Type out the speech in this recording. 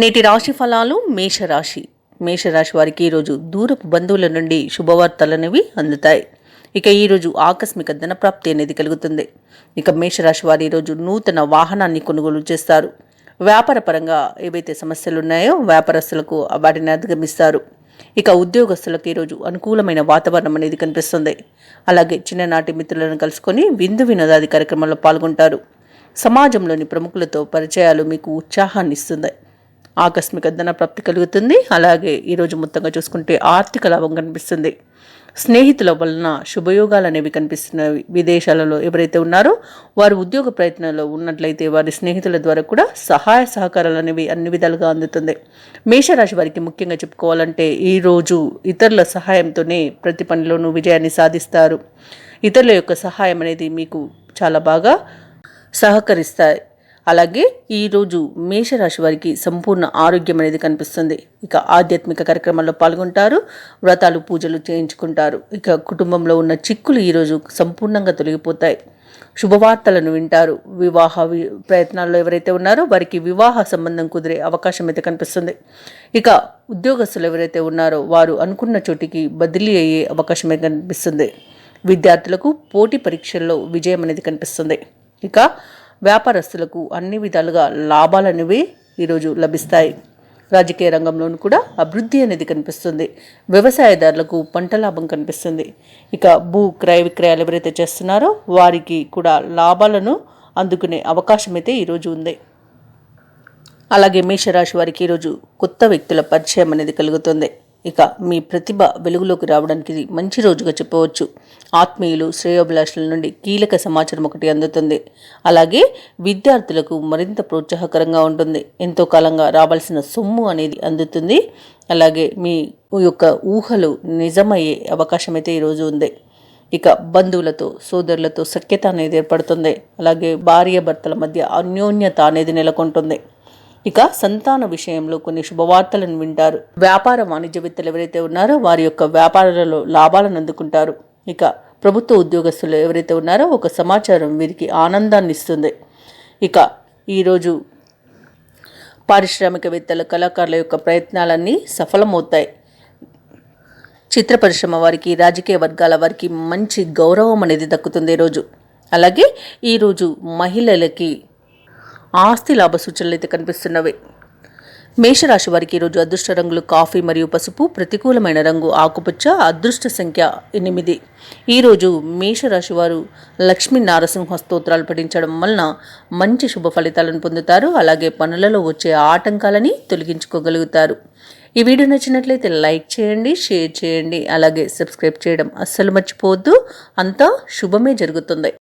నేటి రాశి ఫలాలు. మేషరాశి వారికి ఈరోజు దూరపు బంధువుల నుండి శుభవార్తలనేవి అందుతాయి. ఇక ఈరోజు ఆకస్మిక ధనప్రాప్తి అనేది కలుగుతుంది. ఇక మేషరాశి వారు ఈరోజు నూతన వాహనాన్ని కొనుగోలు చేస్తారు. వ్యాపార పరంగా ఏవైతే సమస్యలు ఉన్నాయో వ్యాపారస్తులకు వాటిని అధిగమిస్తారు. ఇక ఉద్యోగస్తులకు ఈరోజు అనుకూలమైన వాతావరణం అనేది కనిపిస్తుంది. అలాగే చిన్ననాటి మిత్రులను కలుసుకొని విందు వినోదాది కార్యక్రమంలో పాల్గొంటారు. సమాజంలోని ప్రముఖులతో పరిచయాలు మీకు ఉత్సాహాన్ని ఇస్తుంది. ఆకస్మిక ధన ప్రాప్తి కలుగుతుంది. అలాగే ఈరోజు మొత్తంగా చూసుకుంటే ఆర్థిక లాభం కనిపిస్తుంది. స్నేహితుల వలన శుభయోగాలు అనేవి కనిపిస్తున్నవి. విదేశాలలో ఎవరైతే ఉన్నారో వారు ఉద్యోగ ప్రయత్నాల్లో ఉన్నట్లయితే వారి స్నేహితుల ద్వారా కూడా సహాయ సహకారాలు అనేవి అన్ని విధాలుగా అందుతుంది. మేషరాశి వారికి ముఖ్యంగా చెప్పుకోవాలంటే ఈరోజు ఇతరుల సహాయంతోనే ప్రతి పనిలోనూ విజయాన్ని సాధిస్తారు. ఇతరుల యొక్క సహాయం అనేది మీకు చాలా బాగా సహకరిస్తాయి. అలాగే ఈరోజు మేషరాశి వారికి సంపూర్ణ ఆరోగ్యం అనేది కనిపిస్తుంది. ఇక ఆధ్యాత్మిక కార్యక్రమాల్లో పాల్గొంటారు. వ్రతాలు పూజలు చేయించుకుంటారు. ఇక కుటుంబంలో ఉన్న చిక్కులు ఈరోజు సంపూర్ణంగా తొలగిపోతాయి. శుభవార్తలను వింటారు. వివాహ ప్రయత్నాల్లో ఎవరైతే ఉన్నారో వారికి వివాహ సంబంధం కుదిరే అవకాశం అయితే కనిపిస్తుంది. ఇక ఉద్యోగస్తులు ఎవరైతే ఉన్నారో వారు అనుకున్న చోటికి బదిలీ అయ్యే అవకాశం అయితే కనిపిస్తుంది. విద్యార్థులకు పోటీ పరీక్షల్లో విజయం అనేది కనిపిస్తుంది. ఇక వ్యాపారస్తులకు అన్ని విధాలుగా లాభాలనేవి ఈరోజు లభిస్తాయి. రాజకీయ రంగంలోనూ కూడా అభివృద్ధి అనేది కనిపిస్తుంది. వ్యవసాయదారులకు పంట లాభం కనిపిస్తుంది. ఇక భూ క్రయ విక్రయాలు ఎవరైతే చేస్తున్నారో వారికి కూడా లాభాలను అందుకునే అవకాశం అయితే ఈరోజు ఉంది. అలాగే మేషరాశి వారికి ఈరోజు కొత్త వ్యక్తుల పరిచయం అనేది కలుగుతుంది. ఇక మీ ప్రతిభ వెలుగులోకి రావడానికి ఇది మంచి రోజుగా చెప్పవచ్చు. ఆత్మీయులు శ్రేయోభిలాషుల నుండి కీలక సమాచారం ఒకటి అందుతుంది. అలాగే విద్యార్థులకు మరింత ప్రోత్సాహకరంగా ఉంటుంది. ఎంతో కాలంగా రావాల్సిన సొమ్ము అనేది అందుతుంది. అలాగే మీ యొక్క ఊహలు నిజమయ్యే అవకాశం అయితే ఈరోజు ఉంది. ఇక బంధువులతో సోదరులతో సఖ్యత అనేది ఏర్పడుతుంది. అలాగే భార్య భర్తల మధ్య అన్యోన్యత అనేది నెలకొంటుంది. ఇక సంతాన విషయంలో కొన్ని శుభవార్తలను వింటారు. వ్యాపార వాణిజ్యవేత్తలు ఎవరైతే ఉన్నారో వారి యొక్క వ్యాపారాలలో లాభాలను అందుకుంటారు. ఇక ప్రభుత్వ ఉద్యోగస్తులు ఎవరైతే ఉన్నారో ఒక సమాచారం వీరికి ఆనందాన్ని ఇస్తుంది. ఇక ఈరోజు పారిశ్రామికవేత్తల కళాకారుల యొక్క ప్రయత్నాలన్నీ సఫలమవుతాయి. చిత్ర పరిశ్రమ వారికి రాజకీయ వర్గాల వారికి మంచి గౌరవం అనేది దక్కుతుంది ఈరోజు. అలాగే ఈరోజు మహిళలకి ఆస్తి లాభ సూచనలు అయితే కనిపిస్తున్నవి. మేషరాశి వారికి ఈరోజు అదృష్ట రంగులు కాఫీ మరియు పసుపు, ప్రతికూలమైన రంగు ఆకుపచ్చ, అదృష్ట సంఖ్య 8. ఈరోజు మేషరాశి వారు లక్ష్మీ నారసింహ స్తోత్రాలు పఠించడం వలన మంచి శుభ ఫలితాలను పొందుతారు. అలాగే పనులలో వచ్చే ఆటంకాలని తొలగించుకోగలుగుతారు. ఈ వీడియో నచ్చినట్లయితే లైక్ చేయండి, షేర్ చేయండి, అలాగే సబ్స్క్రైబ్ చేయడం అస్సలు మర్చిపోవద్దు. అంతా శుభమే జరుగుతుంది.